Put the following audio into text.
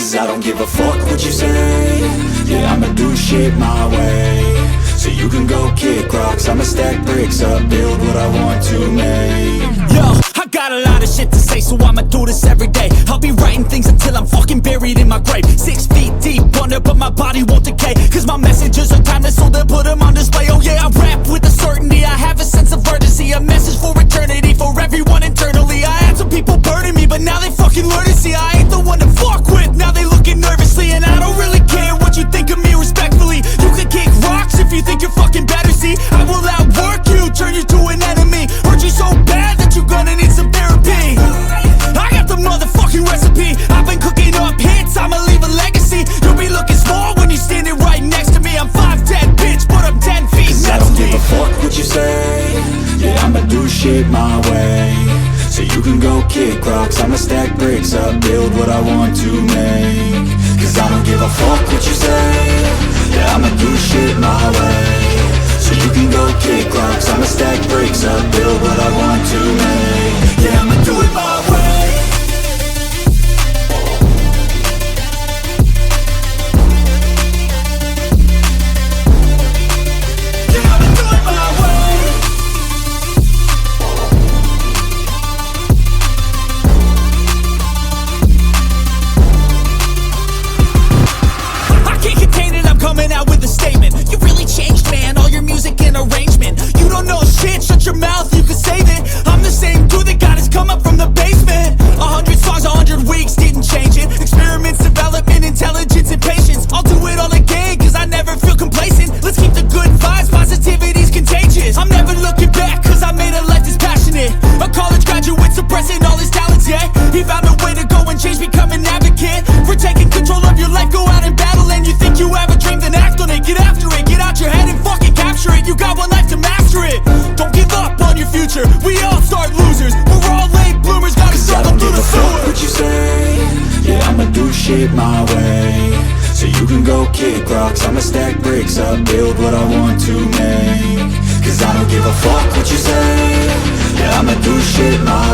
Cause I don't give a fuck what you say. Yeah, I'ma do shit my way. So you can go kick rocks, I'ma stack bricks up, build what I want to make. Yo, I got a lot of shit to say, so I'ma do this every day. I'll be writing things until I'm fucking buried in my grave. 6 feet deep under, but my body won't decay. Cause my messages are timeless, so they'll put them on display. Oh yeah, I rap with a certainty, I have a sense of urgency. A message for eternity, for everyone internally. I had some people burning me, but now they fucking learn to see I ain't the one to fuck with, now they looking nervously. And I don't really care what you think of me, respectfully. You can kick rocks if you think you're fucking better, see. I will outwork you, turn you to an enemy. Hurt you so bad that you're gonna need some therapy. I got the motherfucking recipe, I've been cooking up hits, I'ma leave a legacy. You'll be looking small when you're standing right next to me. I'm 5'10", bitch, but I'm 10 feet. Cause I don't give a fuck what you say. Yeah, I'ma do shit my way. So you can go kick rocks, I'ma stack bricks up, build what I want to make. Cause I don't give a fuck what you say. Yeah, I'ma do shit my way. So you can go kick rocks, I'ma stack bricks up, build what I want to make. Yeah, I'ma do it my way. Yeah, I'ma do it my way. I can't contain it, I'm coming out with a statement. You really changed, man, all your music and arrangement. You don't know shit, shut your mouth, you can save it. I'm the same dude that got his come up from the basement. 100 songs, 100 weeks, didn't change it. Experiments, development, intelligence, and patience. I'll do it all again, cause I never feel complacent. Let's keep the good vibes, positivity's contagious. I'm never looking back, cause I made a life that's passionate. A college graduate suppressing all his talents, yeah. He found a way to go and change, become an advocate for taking control of your life, go out and battle. And you think you have a dream, then act on it. Get after it, get out your head and fucking capture it. You got one life to master it. Don't give up on your future, we all start losers. We're all late bloomers, gotta struggle through the sewer. What you say? Yeah, I'ma do shit my way. So you can go kick rocks, I'ma stack bricks up, build what I want to make. Cause I don't give a fuck what you say. Yeah, I'ma do shit my